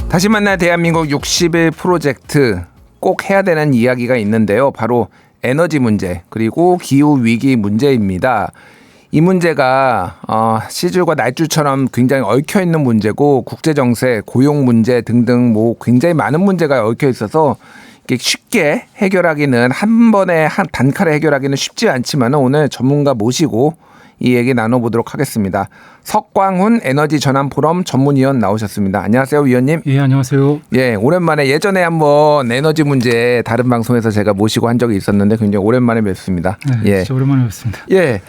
다시 만나 대한민국 60일 프로젝트 꼭 해야 되는 이야기가 있는데요. 바로 에너지 문제 그리고 기후위기 문제입니다. 이 문제가 시줄과 날줄처럼 굉장히 얽혀있는 문제고 국제정세, 고용 문제 등등 뭐 굉장히 많은 문제가 얽혀 있어서 쉽게 해결하기는 한 번에 한 단칼에 해결하기는 쉽지 않지만 오늘 전문가 모시고 이 얘기 나눠보도록 하겠습니다. 석광훈 에너지 전환 포럼 전문위원 나오셨습니다. 안녕하세요, 위원님. 예, 안녕하세요. 예, 오랜만에 예전에 한번 에너지 문제 다른 방송에서 제가 모시고 한 적이 있었는데 굉장히 오랜만에 뵙습니다. 네, 예, 진짜 오랜만에 뵙습니다. 예.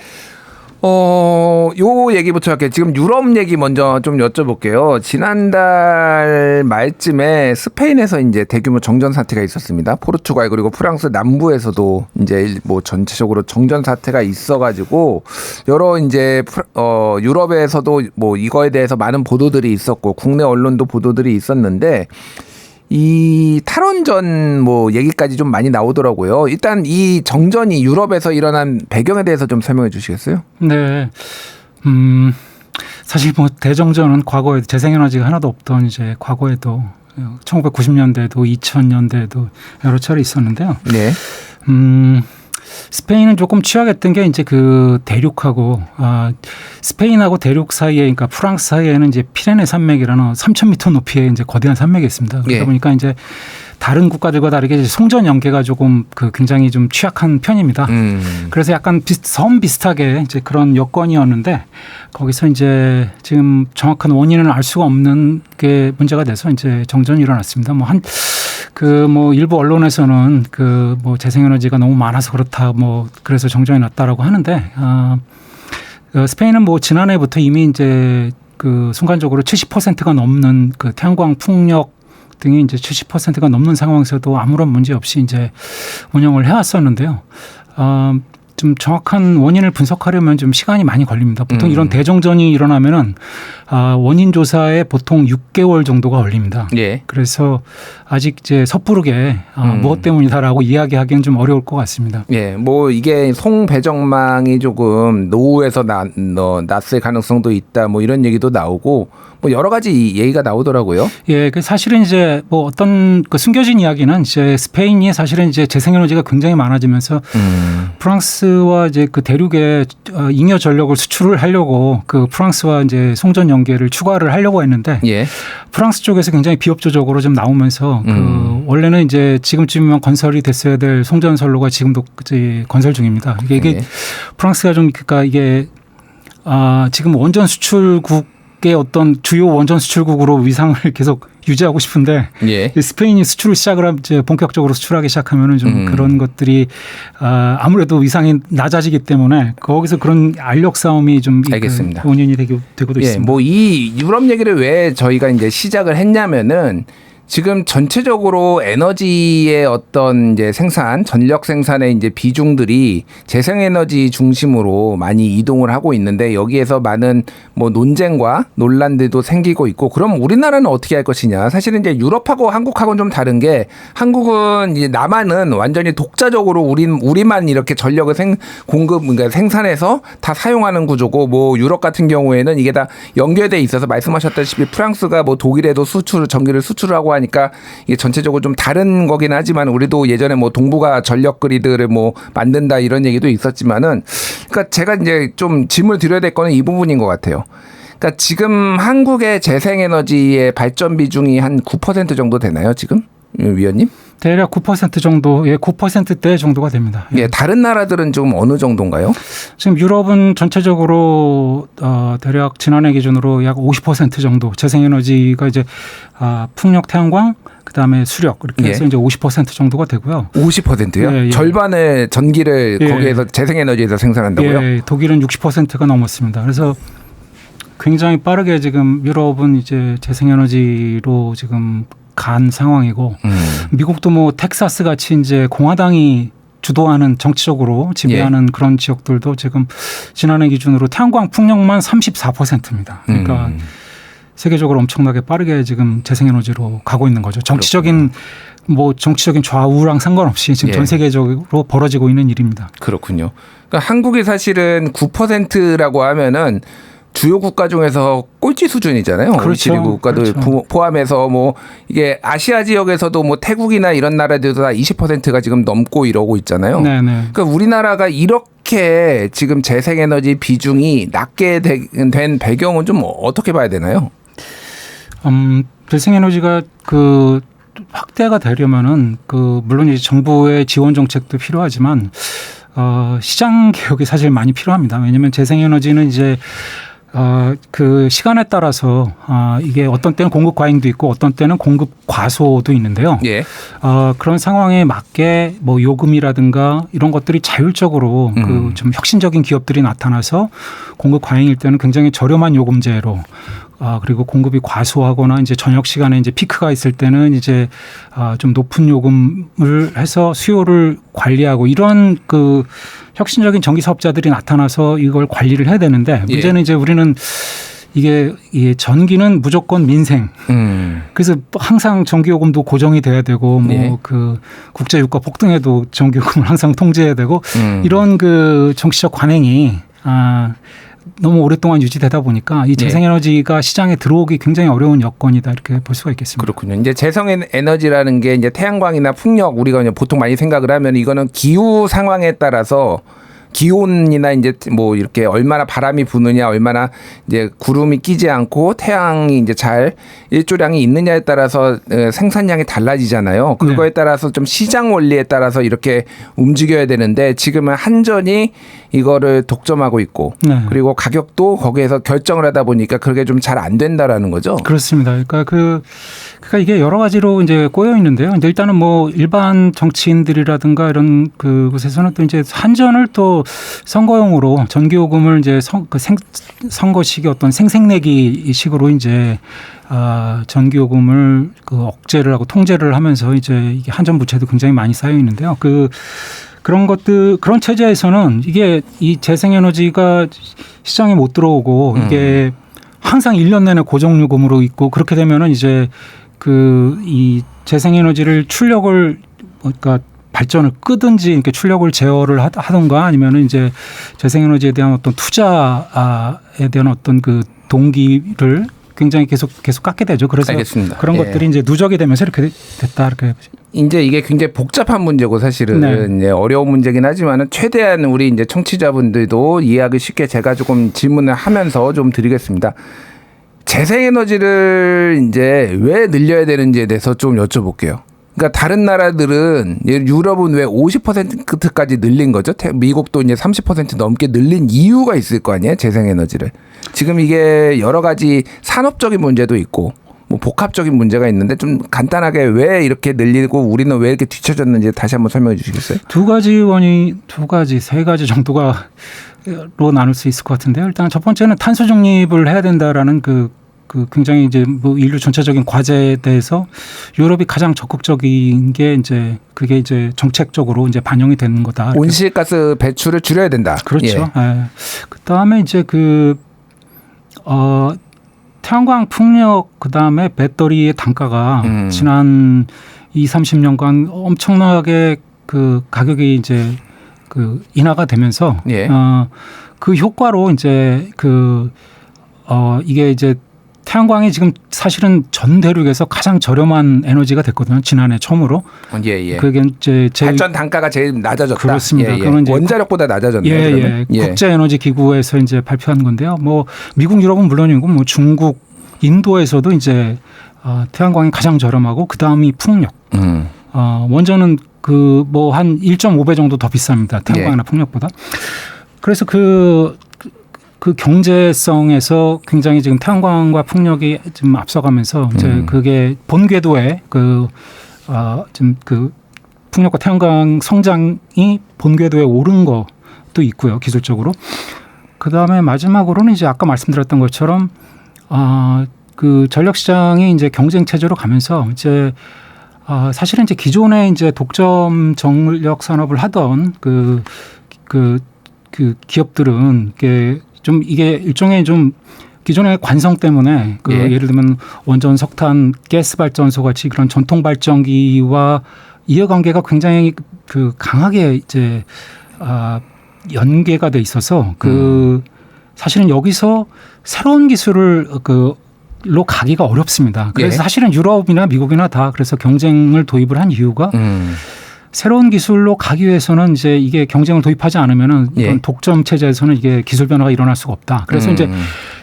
요 얘기부터 할게요. 지금 유럽 얘기 먼저 좀 여쭤볼게요. 지난달 말쯤에 스페인에서 이제 대규모 정전 사태가 있었습니다. 포르투갈 그리고 프랑스 남부에서도 이제 뭐 전체적으로 정전 사태가 있어가지고 여러 이제 유럽에서도 뭐 이거에 대해서 많은 보도들이 있었고 국내 언론도 보도들이 있었는데 이 탈원전 뭐 얘기까지 좀 많이 나오더라고요. 일단 이 정전이 유럽에서 일어난 배경에 대해서 좀 설명해 주시겠어요? 네. 사실 뭐 대정전은 과거에 재생에너지가 하나도 없던 이제 과거에도 1990년대에도 2000년대에도 여러 차례 있었는데요. 네. 스페인은 조금 취약했던 게 이제 그 대륙하고 스페인하고 대륙 사이에 그러니까 프랑스 사이에는 이제 피레네 산맥이라는 3,000m 높이의 이제 거대한 산맥이 있습니다. 그러다 보니까 이제 다른 국가들과 다르게 이제 송전 연계가 조금 굉장히 좀 취약한 편입니다. 그래서 약간 섬 비슷하게 이제 그런 여건이었는데 거기서 이제 지금 정확한 원인을 알 수가 없는 게 문제가 돼서 이제 정전이 일어났습니다. 뭐 일부 언론에서는 뭐 재생에너지가 너무 많아서 그렇다 뭐 그래서 정전이 났다라고 하는데 스페인은 뭐 지난해부터 이미 이제 순간적으로 70%가 넘는 태양광 풍력 등이 이제 70%가 넘는 상황에서도 아무런 문제 없이 이제 운영을 해왔었는데요. 좀 정확한 원인을 분석하려면 좀 시간이 많이 걸립니다. 보통 이런 대정전이 일어나면은 원인 조사에 보통 6개월 정도가 걸립니다. 예. 그래서 아직 이제 섣부르게 무엇 때문이다라고 이야기하기는 좀 어려울 것 같습니다. 예, 뭐 이게 송배정망이 조금 노후에서 났을 가능성도 있다, 뭐 이런 얘기도 나오고 뭐 여러 가지 얘기가 나오더라고요. 예, 사실은 이제 뭐 어떤 숨겨진 이야기는 이제 스페인이 사실은 이제 재생에너지가 굉장히 많아지면서 프랑스와 이제 대륙에 잉여 전력을 수출을 하려고 프랑스와 이제 송전 연계를 추가를 하려고 했는데 예. 프랑스 쪽에서 굉장히 비협조적으로 좀 나오면서 원래는 이제 지금쯤이면 건설이 됐어야 될 송전선로가 지금도 이제 건설 중입니다. 이게 예. 프랑스가 좀 그러니까 이게 지금 원전 수출국의 어떤 주요 원전 수출국으로 위상을 계속 유지하고 싶은데 예. 스페인이 수출을 시작을 이제 본격적으로 수출하기 시작하면은 좀 그런 것들이 아무래도 위상이 낮아지기 때문에 거기서 그런 알력 싸움이 좀 알겠습니다. 원인이 되고도 예, 있습니다. 뭐 이 유럽 얘기를 왜 저희가 이제 시작을 했냐면은 지금 전체적으로 에너지의 어떤 이제 생산, 전력 생산의 이제 비중들이 재생에너지 중심으로 많이 이동을 하고 있는데 여기에서 많은 뭐 논쟁과 논란들도 생기고 있고 그럼 우리나라는 어떻게 할 것이냐. 사실은 이제 유럽하고 한국하고는 좀 다른 게 한국은 이제 남한은 완전히 독자적으로 우리만 이렇게 전력을 그러니까 생산해서 다 사용하는 구조고 뭐 유럽 같은 경우에는 이게 다 연결돼 있어서 말씀하셨다시피 프랑스가 뭐 독일에도 전기를 수출하고 하니까 이게 전체적으로 좀 다른 거긴 하지만 우리도 예전에 뭐 동북아 전력 그리드를 뭐 만든다 이런 얘기도 있었지만은 그러니까 제가 이제 좀 질문을 드려야 될 거는 이 부분인 것 같아요. 그러니까 지금 한국의 재생에너지의 발전 비중이 한 9% 정도 되나요, 지금? 위원님? 대략 9% 정도, 9%대 정도가 됩니다. 예, 다른 나라들은 좀 어느 정도인가요? 지금 유럽은 전체적으로 대략 지난해 기준으로 약 50% 정도 재생에너지가 이제 풍력, 태양광, 그다음에 수력 이렇게 해서 이제 50% 정도가 되고요. 50%요? 예. 절반의 전기를 거기에서 재생에너지에서 생산한다고요? 예, 독일은 60%가 넘었습니다. 그래서 굉장히 빠르게 지금 유럽은 이제 재생에너지로 지금 간 상황이고 미국도 뭐 텍사스 같이 이제 공화당이 주도하는 정치적으로 지배하는 그런 지역들도 지금 지난해 기준으로 태양광 풍력만 34%입니다. 그러니까 세계적으로 엄청나게 빠르게 지금 재생에너지로 가고 있는 거죠. 정치적인 좌우랑 상관없이 지금 전 세계적으로 벌어지고 있는 일입니다. 그렇군요. 그러니까 한국이 사실은 9%라고 하면은 주요 국가 중에서 꼴찌 수준이잖아요. 그렇죠. OECD 국가들 그렇죠. 포함해서 뭐 이게 아시아 지역에서도 뭐 태국이나 이런 나라들도 다 20%가 지금 넘고 이러고 있잖아요. 네네. 그러니까 우리나라가 이렇게 지금 재생에너지 비중이 낮게 된 배경은 좀 어떻게 봐야 되나요? 재생에너지가 그 확대가 되려면은 그 물론 이제 정부의 지원 정책도 필요하지만 시장 개혁이 사실 많이 필요합니다. 왜냐하면 재생에너지는 이제 그 시간에 따라서 이게 어떤 때는 공급 과잉도 있고 어떤 때는 공급 과소도 있는데요. 예. 그런 상황에 맞게 뭐 요금이라든가 이런 것들이 자율적으로 그 좀 혁신적인 기업들이 나타나서 공급 과잉일 때는 굉장히 저렴한 요금제로 그리고 공급이 과소하거나 이제 저녁 시간에 이제 피크가 있을 때는 이제 좀 높은 요금을 해서 수요를 관리하고 이런 그 혁신적인 전기 사업자들이 나타나서 이걸 관리를 해야 되는데 문제는 이제 우리는 이게 전기는 무조건 민생. 그래서 항상 전기요금도 고정이 돼야 되고 뭐 그 국제 유가 폭등에도 전기요금을 항상 통제해야 되고 이런 그 정치적 관행이 너무 오랫동안 유지되다 보니까 이 재생에너지가 시장에 들어오기 굉장히 어려운 여건이다 이렇게 볼 수가 있겠습니다. 그렇군요. 이제 재생에너지라는 게 이제 태양광이나 풍력 우리가 이제 보통 많이 생각을 하면 이거는 기후 상황에 따라서 기온이나 이제 뭐 이렇게 얼마나 바람이 부느냐, 얼마나 이제 구름이 끼지 않고 태양이 이제 잘 일조량이 있느냐에 따라서 생산량이 달라지잖아요. 그거에 따라서 좀 시장 원리에 따라서 이렇게 움직여야 되는데 지금은 한전이 이거를 독점하고 있고 그리고 가격도 거기에서 결정을 하다 보니까 그게 좀 잘 안 된다라는 거죠. 그렇습니다. 그러니까 이게 여러 가지로 이제 꼬여 있는데요. 이제 일단은 뭐 일반 정치인들이라든가 이런 그곳에서는 또 이제 한전을 또 선거용으로 전기요금을 이제 선거식의 어떤 생색내기 식으로 이제 전기요금을 그 억제를 하고 통제를 하면서 이제 이게 한전 부채도 굉장히 많이 쌓여 있는데요. 그런 것들 그런 체제에서는 이게 이 재생에너지가 시장에 못 들어오고 이게 항상 1년 내내 고정요금으로 있고 그렇게 되면은 이제 이 재생에너지를 출력을 그러니까 발전을 끄든지 이렇게 출력을 제어를 하던가 아니면은 이제 재생에너지에 대한 어떤 투자에 대한 어떤 그 동기를 굉장히 계속 깎게 되죠. 그래서 알겠습니다. 그런 것들이 이제 누적이 되면서 이렇게 됐다 이렇게. 이제 이게 굉장히 복잡한 문제고 사실은 이제 어려운 문제긴 하지만은 최대한 우리 이제 청취자분들도 이해하기 쉽게 제가 조금 질문을 하면서 좀 드리겠습니다. 재생에너지를 이제 왜 늘려야 되는지에 대해서 좀 여쭤볼게요. 그러니까 다른 나라들은 유럽은 왜 50%까지 늘린 거죠? 미국도 이제 30% 넘게 늘린 이유가 있을 거 아니에요? 재생에너지를. 지금 이게 여러 가지 산업적인 문제도 있고 뭐 복합적인 문제가 있는데 좀 간단하게 왜 이렇게 늘리고 우리는 왜 이렇게 뒤처졌는지 다시 한번 설명해 주시겠어요? 세 가지 정도가 로 나눌 수 있을 것 같은데요. 일단 첫 번째는 탄소 중립을 해야 된다라는 그 굉장히 이제 뭐 인류 전체적인 과제에 대해서 유럽이 가장 적극적인 게 이제 그게 이제 정책적으로 이제 반영이 되는 거다. 온실가스 배출을 줄여야 된다. 그렇죠. 그 다음에 이제 태양광 풍력 그 다음에 배터리의 단가가 지난 20-30년간 엄청나게 그 가격이 이제 인하가 되면서 그 효과로 이제 이게 이제 태양광이 지금 사실은 전 대륙에서 가장 저렴한 에너지가 됐거든요. 지난해 처음으로. 그게 이제 발전 단가가 제일 낮아졌다. 그렇습니다. 그건 이제 원자력보다 낮아졌네요. 국제 에너지 기구에서 이제 발표한 건데요. 뭐 미국, 유럽은 물론이고 뭐 중국, 인도에서도 이제 태양광이 가장 저렴하고 그 다음이 풍력. 원전은 뭐 한 1.5배 정도 더 비쌉니다. 태양광이나 풍력보다. 그래서 그 경제성에서 굉장히 지금 태양광과 풍력이 좀 앞서가면서 이제 그게 본궤도에 지금 풍력과 태양광 성장이 본궤도에 오른 것도 있고요, 기술적으로. 그 다음에 마지막으로는 이제 아까 말씀드렸던 것처럼 그 전력 시장이 이제 경쟁 체제로 가면서 이제 사실은 이제 기존에 이제 독점 전력 산업을 하던 그 기업들은 이게 일종의 좀 기존의 관성 때문에 예를 들면 원전, 석탄, 가스 발전소 같이 그런 전통 발전기와 이해관계가 굉장히 강하게 이제 연계가 돼 있어서 사실은 여기서 새로운 기술을 로 가기가 어렵습니다. 그래서 예. 사실은 유럽이나 미국이나 다 그래서 경쟁을 도입을 한 이유가 새로운 기술로 가기 위해서는 이제 이게 경쟁을 도입하지 않으면은 예. 독점 체제에서는 이게 기술 변화가 일어날 수가 없다. 그래서 이제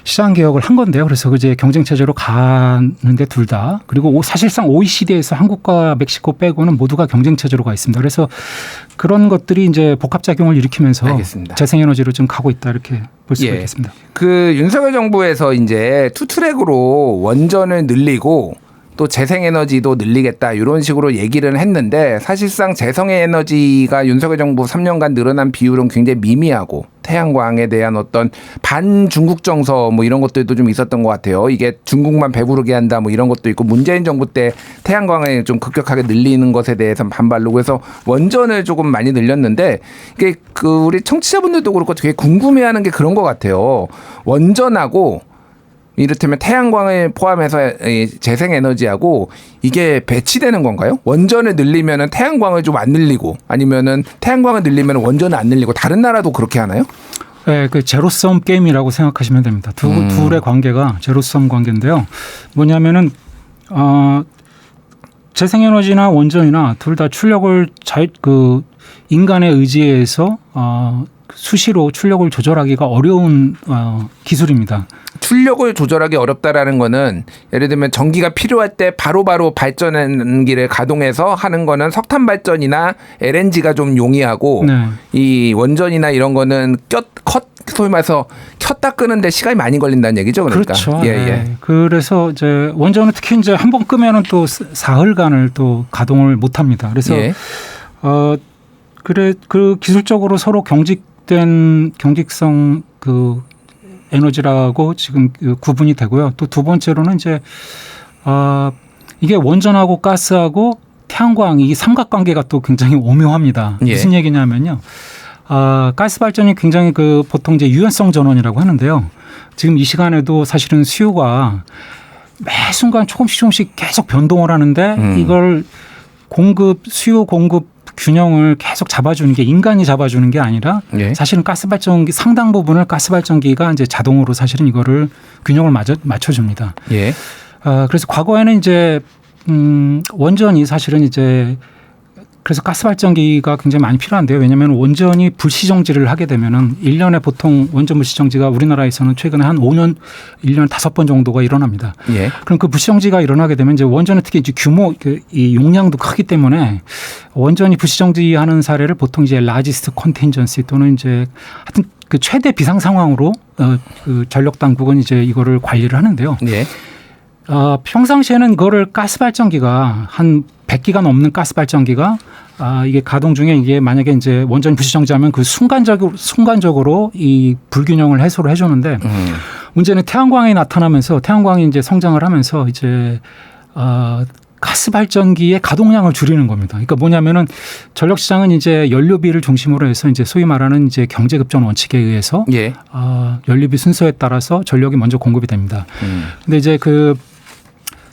시장 개혁을 한 건데요. 그래서 이제 경쟁 체제로 가는데 둘 다 그리고 사실상 OECD에서 한국과 멕시코 빼고는 모두가 경쟁 체제로 가 있습니다. 그래서 그런 것들이 이제 복합 작용을 일으키면서 알겠습니다. 재생에너지로 좀 가고 있다 이렇게 볼 수가 있겠습니다. 그 윤석열 정부에서 이제 투트랙으로 원전을 늘리고 또 재생에너지도 늘리겠다 이런 식으로 얘기를 했는데 사실상 재생에너지가 윤석열 정부 3년간 늘어난 비율은 굉장히 미미하고 태양광에 대한 어떤 반중국 정서 뭐 이런 것들도 좀 있었던 것 같아요. 이게 중국만 배부르게 한다 뭐 이런 것도 있고 문재인 정부 때 태양광을 좀 급격하게 늘리는 것에 대해서 반발로 그래서 원전을 조금 많이 늘렸는데 이게 그 우리 청취자분들도 그렇고 되게 궁금해하는 게 그런 것 같아요. 원전하고 이를테면 태양광을 포함해서 재생에너지하고 이게 배치되는 건가요? 원전을 늘리면은 태양광을 좀 안 늘리고 아니면은 태양광을 늘리면 원전을 안 늘리고 다른 나라도 그렇게 하나요? 네, 그 제로섬 게임이라고 생각하시면 됩니다. 둘의 관계가 제로섬 관계인데요. 뭐냐면은 재생에너지나 원전이나 둘 다 출력을 인간의 의지에 의해서 수시로 출력을 조절하기가 어려운 기술입니다. 출력을 조절하기 어렵다라는 거는 예를 들면 전기가 필요할 때 바로바로 발전기를 가동해서 하는 거는 석탄 발전이나 LNG가 좀 용이하고 네. 이 원전이나 이런 거는 소위 말해서 켰다 끄는데 시간이 많이 걸린다는 얘기죠. 그러니까. 그렇죠. 예, 네. 예. 그래서 이제 원전은 특히 이제 한 번 끄면은 또 사흘간을 또 가동을 못 합니다. 그래서 예. 그 기술적으로 서로 경직성 에너지라고 지금 구분이 되고요. 또 두 번째로는 이제 이게 원전하고 가스하고 태양광 이 삼각관계가 또 굉장히 오묘합니다. 예. 무슨 얘기냐면요. 가스 발전이 굉장히 보통 이제 유연성 전원이라고 하는데요. 지금 이 시간에도 사실은 수요가 매 순간 조금씩 계속 변동을 하는데 이걸 수요 공급 균형을 계속 잡아주는 게 인간이 잡아주는 게 아니라 예. 사실은 가스발전기 상당 부분을 가스발전기가 이제 자동으로 사실은 이거를 균형을 맞춰줍니다. 예. 그래서 과거에는 이제 원전이 사실은 이제 그래서 가스발전기가 굉장히 많이 필요한데요. 왜냐하면 원전이 불시정지를 하게 되면은 1년에 보통 원전 불시정지가 우리나라에서는 최근에 한 5년 1년에 5번 정도가 일어납니다. 예. 그럼 그 불시정지가 일어나게 되면 이제 원전은 특히 이제 규모 이 용량도 크기 때문에 원전이 불시정지하는 사례를 보통 이제 라지스트 컨텐전시 또는 이제 하여튼 그 최대 비상 상황으로 그 전력 당국은 이제 이거를 관리를 하는데요. 예. 평상시에는 그거를 가스발전기가 한 100기가 넘는 가스발전기가 이게 가동 중에 이게 만약에 이제 원전이 불시정지하면 그 순간적으로 이 불균형을 해소를 해주는데 문제는 태양광이 나타나면서 태양광이 이제 성장을 하면서 이제 가스발전기의 가동량을 줄이는 겁니다. 그러니까 뭐냐면은 전력시장은 이제 연료비를 중심으로 해서 이제 소위 말하는 이제 경제급전 원칙에 의해서 예. 연료비 순서에 따라서 전력이 먼저 공급이 됩니다. 근데 이제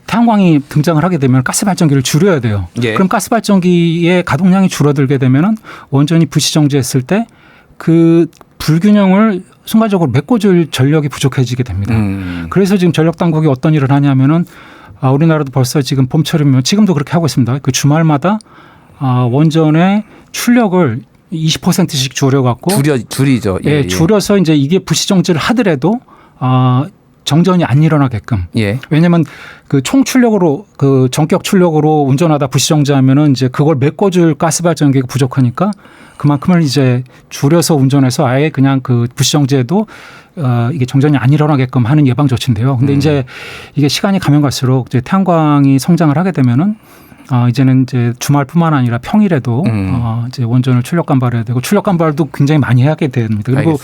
태양광이 등장을 하게 되면 가스발전기를 줄여야 돼요. 예. 그럼 가스발전기의 가동량이 줄어들게 되면은 원전이 불시정지했을 때 그 불균형을 순간적으로 메꿔줄 전력이 부족해지게 됩니다. 그래서 지금 전력 당국이 어떤 일을 하냐면은 우리나라도 벌써 지금 봄철이면 지금도 그렇게 하고 있습니다. 그 주말마다 원전의 출력을 20%씩 줄여갖고 줄이죠. 예, 예, 줄여서 이제 이게 불시정지를 하더라도 정전이 안 일어나게끔. 예. 왜냐하면 그 총 출력으로 그 전격 출력으로 운전하다 불시정지하면은 이제 그걸 메꿔줄 가스발전기가 부족하니까 그만큼을 이제 줄여서 운전해서 아예 그냥 그 불시정지에도 이게 정전이 안 일어나게끔 하는 예방 조치인데요. 근데 이제 이게 시간이 가면 갈수록 이제 태양광이 성장을 하게 되면은 이제는 이제 주말뿐만 아니라 평일에도 이제 원전을 출력 감발해야 되고 출력 감발도 굉장히 많이 해야 됩니다. 그리고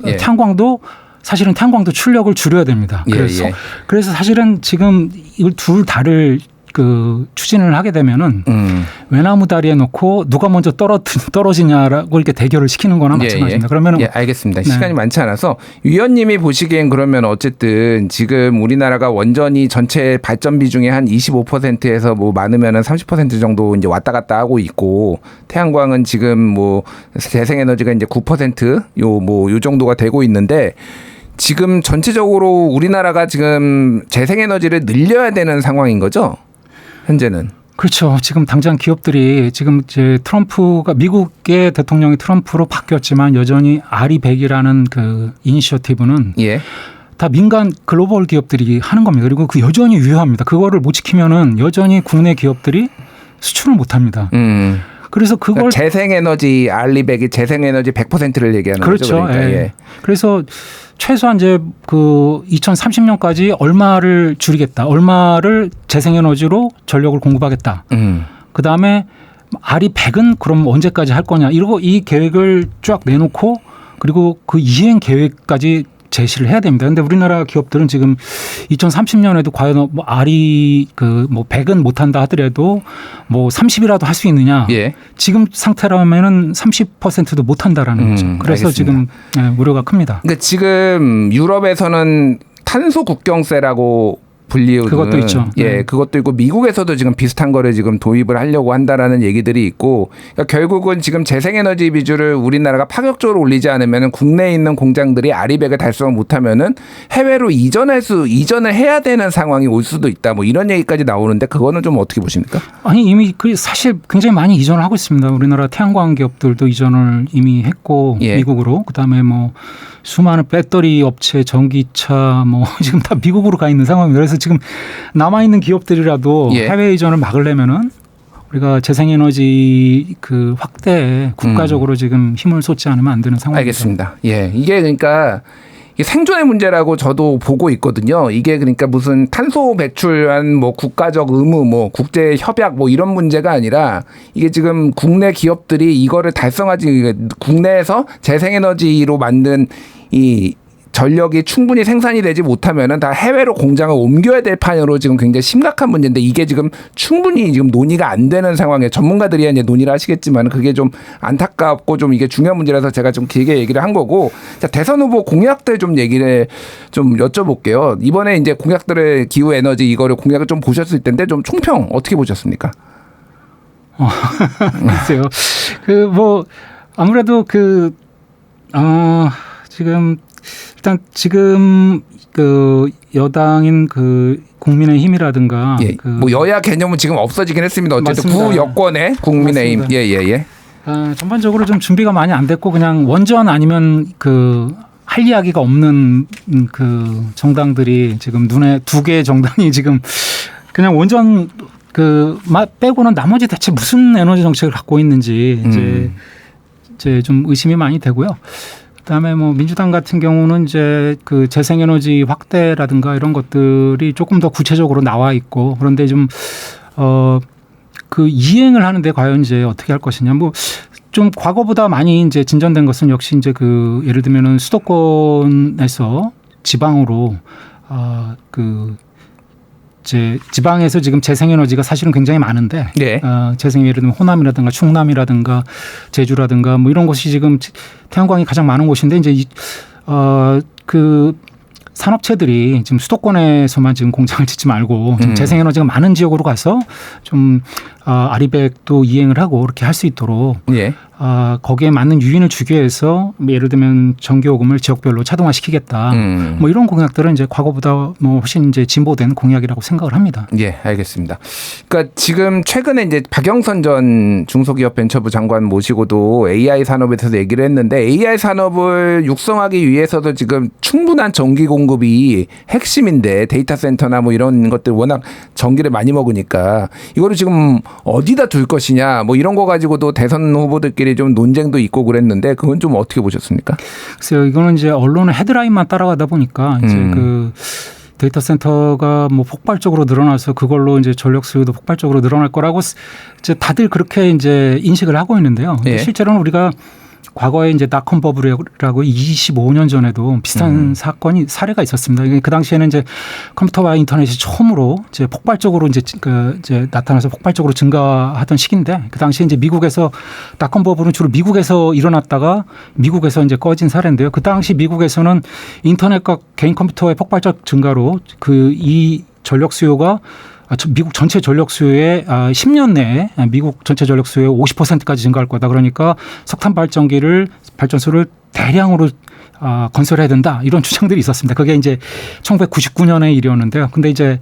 예. 사실은 태양광도 출력을 줄여야 됩니다. 그래서 예. 그래서 사실은 지금 이걸 둘 다를 추진을 하게 되면은 외나무 다리에 놓고 누가 먼저 떨어지냐라고 이렇게 대결을 시키는 거나 마찬가지입니다. 그러면은 알겠습니다. 네. 시간이 많지 않아서 위원님이 보시기엔 그러면 어쨌든 지금 우리나라가 원전이 전체 발전비 중에 한 25%에서 뭐 많으면은 30% 정도 이제 왔다 갔다 하고 있고 태양광은 지금 뭐 재생에너지가 이제 9% 요 정도가 되고 있는데 지금 전체적으로 우리나라가 지금 재생에너지를 늘려야 되는 상황인 거죠? 현재는. 그렇죠. 지금 당장 기업들이 지금 이제 트럼프가 미국의 대통령이 트럼프로 바뀌었지만 여전히 RE100이라는 그 이니셔티브는 예. 다 민간 글로벌 기업들이 하는 겁니다. 그리고 그 여전히 유효합니다. 그거를 못 지키면은 여전히 국내 기업들이 수출을 못 합니다. 그래서 그걸 그러니까 재생에너지 RE100이 재생에너지 100%를 얘기하는 그렇죠. 거죠. 그러니까. 예. 그래서 최소한 이제 그 2030년까지 얼마를 줄이겠다. 얼마를 재생에너지로 전력을 공급하겠다. 그다음에 RE100은 그럼 언제까지 할 거냐. 이러고 이 계획을 쫙 내놓고 그리고 그 이행 계획까지 제시를 해야 됩니다. 그런데 우리나라 기업들은 지금 2030년에도 과연 뭐 RE 뭐 100은 못한다 하더라도 뭐 30이라도 할 수 있느냐? 예. 지금 상태라면은 30%도 못한다라는 거죠. 그래서 알겠습니다. 지금 우려가 큽니다. 그러니까 지금 유럽에서는 탄소 국경세라고 불리우는 그것도 있죠. 예, 그것도 있고 미국에서도 지금 비슷한 거를 지금 도입을 하려고 한다라는 얘기들이 있고 그러니까 결국은 지금 재생에너지 비주를 우리나라가 파격적으로 올리지 않으면 국내에 있는 공장들이 RE100을 달성을 못하면은 해외로 이전을 해야 되는 상황이 올 수도 있다. 뭐 이런 얘기까지 나오는데 그거는 좀 어떻게 보십니까? 아니 이미 그 사실 굉장히 많이 이전을 하고 있습니다. 우리나라 태양광 기업들도 이전을 이미 했고 예. 미국으로 그다음에 뭐 수많은 배터리 업체, 전기차 뭐 지금 다 미국으로 가 있는 상황입니다. 그래서 지금 남아 있는 기업들이라도 예. 해외 이전을 막으려면은 우리가 재생에너지 그 확대에 국가적으로 지금 힘을 쏟지 않으면 안 되는 상황입니다. 알겠습니다. 예, 이게 그러니까 이게 생존의 문제라고 저도 보고 있거든요. 이게 그러니까 무슨 탄소 배출한 뭐 국가적 의무, 뭐 국제 협약 뭐 이런 문제가 아니라 이게 지금 국내 기업들이 이거를 달성하지 국내에서 재생에너지로 만든 이 전력이 충분히 생산이 되지 못하면은 다 해외로 공장을 옮겨야 될 판으로 지금 굉장히 심각한 문제인데 이게 지금 충분히 지금 논의가 안 되는 상황에 전문가들이 이제 논의를 하시겠지만 그게 좀 안타깝고 좀 이게 중요한 문제라서 제가 좀 길게 얘기를 한 거고 자, 대선 후보 공약들 좀 얘기를 좀 여쭤볼게요. 이번에 이제 공약들을 기후 에너지 이거를 공약을 좀 보셨을 텐데 좀 총평 어떻게 보셨습니까? 글쎄요. 그 뭐 아무래도 일단 지금 그 여당인 그 국민의힘이라든가 예, 뭐 여야 개념은 지금 없어지긴 했습니다. 어쨌든 맞습니다. 구 여권의 국민의힘 맞습니다. 예예예. 전반적으로 좀 준비가 많이 안 됐고 그냥 원전 아니면 그 할 이야기가 없는 그 정당들이 지금 눈에 두 개의 정당이 지금 그냥 원전 그 빼고는 나머지 대체 무슨 에너지 정책을 갖고 있는지 이제 좀 의심이 많이 되고요. 그다음에 뭐 민주당 같은 경우는 이제 그 재생에너지 확대라든가 이런 것들이 조금 더 구체적으로 나와 있고 그런데 좀 그 이행을 하는데 과연 이제 어떻게 할 것이냐 뭐 좀 과거보다 많이 이제 진전된 것은 역시 이제 그 예를 들면은 수도권에서 지방으로 그 이제 지방에서 지금 재생에너지가 사실은 굉장히 많은데 네. 재생 예를 들면 호남이라든가 충남이라든가 제주라든가 뭐 이런 곳이 지금 태양광이 가장 많은 곳인데 이제 그 산업체들이 지금 수도권에서만 지금 공장을 짓지 말고 좀 재생에너지가 많은 지역으로 가서 좀 RE100도 이행을 하고 그렇게 할 수 있도록 예. 거기에 맞는 유인을 주기 위해서 예를 들면 전기요금을 지역별로 차등화시키겠다. 뭐 이런 공약들은 이제 과거보다 뭐 훨씬 이제 진보된 공약이라고 생각을 합니다. 예, 알겠습니다. 그러니까 지금 최근에 이제 박영선 전 중소기업벤처부 장관 모시고도 AI 산업에 대해서 얘기를 했는데 AI 산업을 육성하기 위해서도 지금 충분한 전기 공급이 핵심인데 데이터 센터나 뭐 이런 것들 워낙 전기를 많이 먹으니까 이거를 지금 어디다 둘 것이냐 뭐 이런 거 가지고도 대선 후보들끼리 좀 논쟁도 있고 그랬는데 그건 좀 어떻게 보셨습니까? 글쎄요, 이거는 이제 언론의 헤드라인만 따라가다 보니까 이제 그 데이터 센터가 뭐 폭발적으로 늘어나서 그걸로 이제 전력 수요도 폭발적으로 늘어날 거라고 이제 다들 그렇게 이제 인식을 하고 있는데요. 근데 예. 실제로는 우리가 과거에 이제 닷컴 버블이라고 25년 전에도 비슷한 사례가 있었습니다. 그 당시에는 이제 컴퓨터와 인터넷이 처음으로 이제 폭발적으로 이제 나타나서 폭발적으로 증가하던 시기인데 그 당시에 이제 미국에서 닷컴 버블은 주로 미국에서 일어났다가 미국에서 이제 꺼진 사례인데요. 그 당시 미국에서는 인터넷과 개인 컴퓨터의 폭발적 증가로 이 전력 수요가 미국 전체 전력 수요의 10년 내에 미국 전체 전력 수요의 50%까지 증가할 거다. 그러니까 석탄 발전소를 대량으로 건설해야 된다 이런 주장들이 있었습니다. 그게 이제 1999년의 일이었는데요. 근데 이제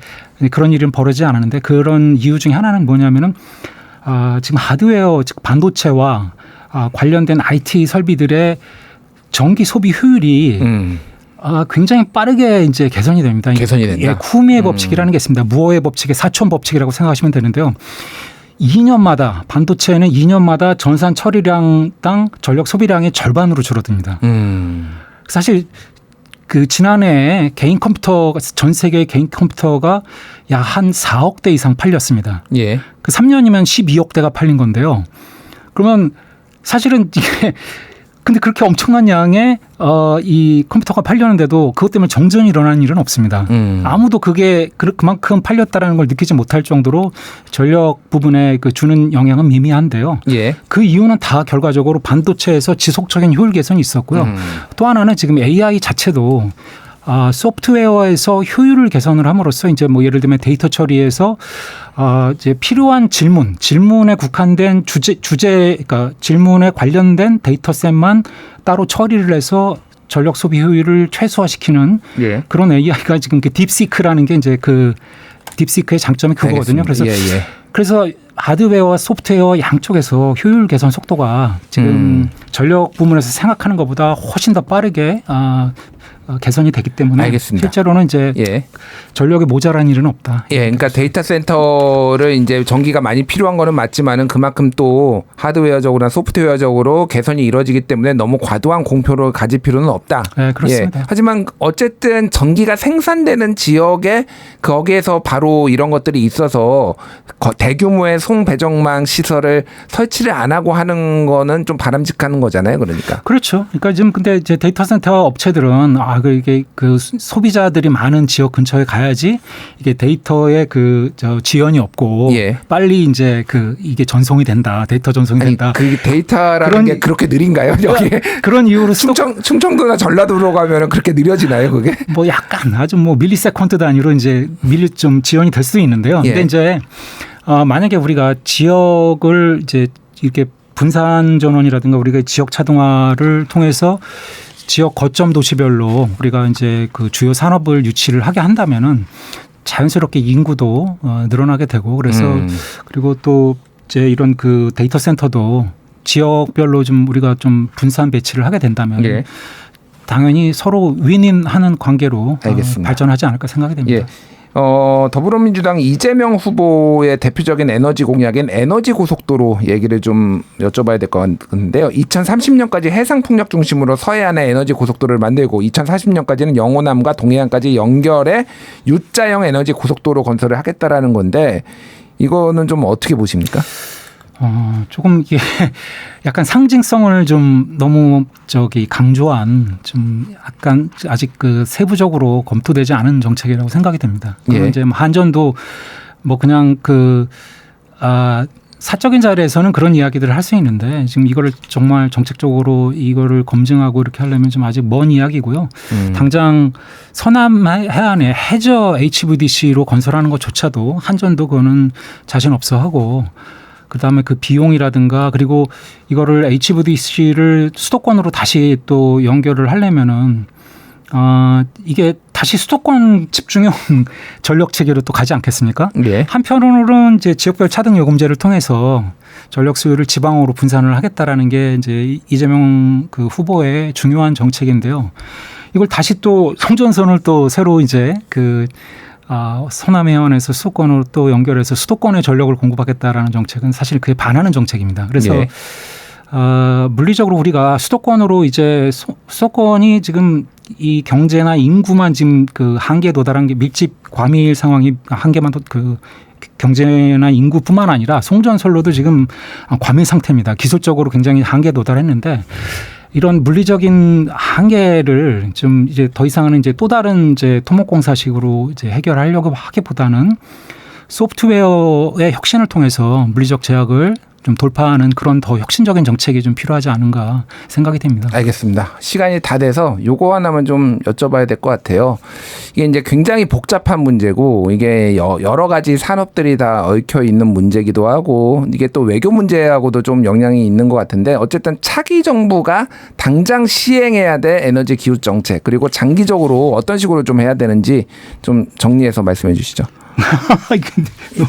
그런 일은 벌어지지 않았는데 그런 이유 중에 하나는 뭐냐면은 지금 하드웨어 즉 반도체와 관련된 IT 설비들의 전기 소비 효율이 굉장히 빠르게 이제 개선이 됩니다. 개선이 된다. 예, 쿠미의 법칙이라는 게 있습니다. 무어의 법칙의 사촌 법칙이라고 생각하시면 되는데요. 2년마다 반도체는 2년마다 전산 처리량당 전력 소비량의 절반으로 줄어듭니다. 사실 그 지난해 개인 컴퓨터 전 세계 개인 컴퓨터가 약 한 4억 대 이상 팔렸습니다. 예. 그 3년이면 12억 대가 팔린 건데요. 그러면 사실은 이게 근데 그렇게 엄청난 양의 이 컴퓨터가 팔렸는데도 그것 때문에 정전이 일어나는 일은 없습니다. 아무도 그게 그만큼 팔렸다라는 걸 느끼지 못할 정도로 전력 부분에 그 주는 영향은 미미한데요. 예. 그 이유는 다 결과적으로 반도체에서 지속적인 효율 개선이 있었고요. 또 하나는 지금 AI 자체도 소프트웨어에서 효율을 개선을 함으로써 이제 뭐 예를 들면 데이터 처리에서 이제 필요한 질문에 국한된 그러니까 질문에 관련된 데이터셋만 따로 처리를 해서 전력 소비 효율을 최소화시키는 예. 그런 AI가 지금 그 딥시크라는 게 이제 그 딥시크의 장점이 그거거든요. 그래서 그래서 하드웨어와 소프트웨어 양쪽에서 효율 개선 속도가 지금 전력 부문에서 생각하는 것보다 훨씬 더 빠르게 개선이 되기 때문에 알겠습니다. 실제로는 이제 전력이 모자란 일은 없다. 예, 그러니까 데이터 센터를 이제 전기가 많이 필요한 거는 맞지만은 그만큼 또 하드웨어적으로나 소프트웨어적으로 개선이 이루어지기 때문에 너무 과도한 공표를 가질 필요는 없다. 네, 그렇습니다. 예. 하지만 어쨌든 전기가 생산되는 지역에 거기에서 바로 이런 것들이 있어서 대규모의 송배정망 시설을 설치를 안 하고 하는 거는 좀 바람직한 거잖아요. 그러니까. 그렇죠. 그러니까 지금 근데 이제 데이터 센터 업체들은 이게 그 소비자들이 많은 지역 근처에 가야지 이게 데이터에 지연이 없고 빨리 이제 이게 전송이 된다. 데이터 전송이 된다. 그 데이터라는 게 그렇게 느린가요? 여기 그런 이유로 충청도나 전라도로 가면은 그렇게 느려지나요, 그게? 뭐 약간 아주 뭐 밀리세컨드 단위로 이제 좀 지연이 될 수 있는데요. 근데 이제 만약에 우리가 지역을 이제 이렇게 분산 전원이라든가 우리가 지역 차동화를 통해서 지역 거점 도시별로 우리가 이제 그 주요 산업을 유치를 하게 한다면은 자연스럽게 인구도 늘어나게 되고 그래서 그리고 또 이제 이런 그 데이터 센터도 지역별로 좀 우리가 좀 분산 배치를 하게 된다면 당연히 서로 윈윈하는 관계로 발전하지 않을까 생각이 됩니다. 더불어민주당 이재명 후보의 대표적인 에너지 공약인 에너지 고속도로 얘기를 좀 여쭤봐야 될 것 같은데요. 2030년까지 해상풍력 중심으로 서해안에 에너지 고속도로를 만들고 2040년까지는 영호남과 동해안까지 연결해 U자형 에너지 고속도로 건설을 하겠다라는 건데 이거는 좀 어떻게 보십니까? 조금 이게 약간 상징성을 좀 너무 강조한 좀 약간 아직 그 세부적으로 검토되지 않은 정책이라고 생각이 됩니다. 이제 한전도 뭐 그냥 사적인 자리에서는 그런 이야기들을 할 수 있는데 지금 이거를 정말 정책적으로 이거를 검증하고 이렇게 하려면 좀 아직 먼 이야기고요. 당장 서남 해안에 해저 HVDC로 건설하는 것조차도 한전도 그거는 자신 없어 하고 그다음에 그 비용이라든가 그리고 이거를 HVDC를 수도권으로 다시 또 연결을 하려면은 이게 다시 수도권 집중형 전력 체계로 또 가지 않겠습니까? 한편으로는 이제 지역별 차등 요금제를 통해서 전력 수요를 지방으로 분산을 하겠다라는 게 이제 이재명 그 후보의 중요한 정책인데요. 이걸 다시 또 송전선을 또 새로 이제 서남해안에서 수도권으로 또 연결해서 수도권에 전력을 공급하겠다라는 정책은 사실 그에 반하는 정책입니다. 그래서 물리적으로 우리가 수도권으로 이제 수도권이 지금 이 경제나 인구만 지금 그 한계에 도달한 게 밀집 과밀 상황이 한계만 그 경제나 인구뿐만 아니라 송전선로도 지금 과밀 상태입니다. 기술적으로 굉장히 한계에 도달했는데 이런 물리적인 한계를 좀 이제 더 이상은 이제 또 다른 이제 토목공사식으로 이제 해결하려고 하기보다는 소프트웨어의 혁신을 통해서 물리적 제약을 좀 돌파하는 그런 더 혁신적인 정책이 좀 필요하지 않은가 생각이 됩니다. 알겠습니다. 시간이 다 돼서 요거 하나만 좀 여쭤봐야 될 것 같아요. 이게 이제 굉장히 복잡한 문제고 이게 여러 가지 산업들이 다 얽혀 있는 문제기도 하고 이게 또 외교 문제하고도 좀 영향이 있는 것 같은데 어쨌든 차기 정부가 당장 시행해야 될 에너지 기후 정책 그리고 장기적으로 어떤 식으로 좀 해야 되는지 좀 정리해서 말씀해 주시죠.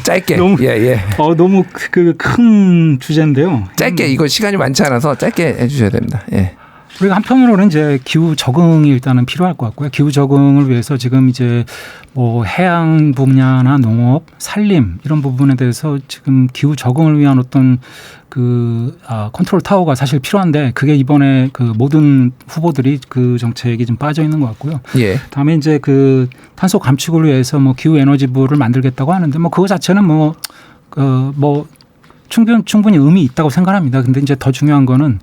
짧게. 너무, 예. 너무 그 큰 주제인데요. 짧게 이거 시간이 많지 않아서 짧게 해주셔야 됩니다. 예. 우리가 한편으로는 이제 기후 적응이 일단은 필요할 것 같고요. 기후 적응을 위해서 지금 이제 뭐 해양 분야나 농업, 산림 이런 부분에 대해서 지금 기후 적응을 위한 어떤 컨트롤 타워가 사실 필요한데 그게 이번에 그 모든 후보들이 그 정책이 좀 빠져 있는 것 같고요. 예. 다음에 이제 그 탄소 감축을 위해서 뭐 기후 에너지부를 만들겠다고 하는데 뭐 그거 자체는 충분히 의미 있다고 생각합니다. 근데 이제 더 중요한 거는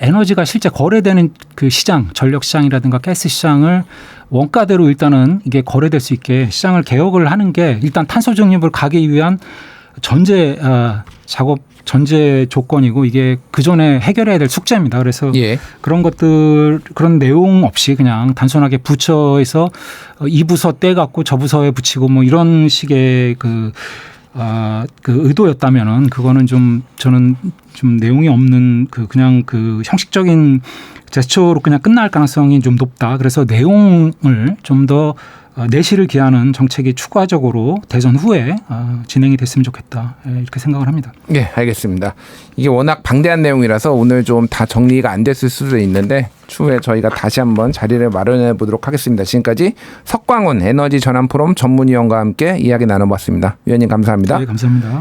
에너지가 실제 거래되는 그 시장, 전력 시장이라든가 가스 시장을 원가대로 일단은 이게 거래될 수 있게 시장을 개혁을 하는 게 일단 탄소 중립을 가기 위한 전제 조건이고 이게 그 전에 해결해야 될 숙제입니다. 그래서 예. 그런 내용 없이 그냥 단순하게 부처에서 이 부서 떼갖고 저 부서에 붙이고 뭐 이런 식의 그 의도였다면은 그거는 저는 좀 내용이 없는 그냥 그 형식적인 제스처로 그냥 끝날 가능성이 좀 높다. 그래서 내용을 좀 더 내실을 기하는 정책이 추가적으로 대선 후에 진행이 됐으면 좋겠다. 이렇게 생각을 합니다. 네, 알겠습니다. 이게 워낙 방대한 내용이라서 오늘 좀 다 정리가 안 됐을 수도 있는데 추후에 저희가 다시 한번 자리를 마련해 보도록 하겠습니다. 지금까지 석광훈 에너지 전환 포럼 전문위원과 함께 이야기 나눠봤습니다. 위원님 감사합니다. 네, 감사합니다.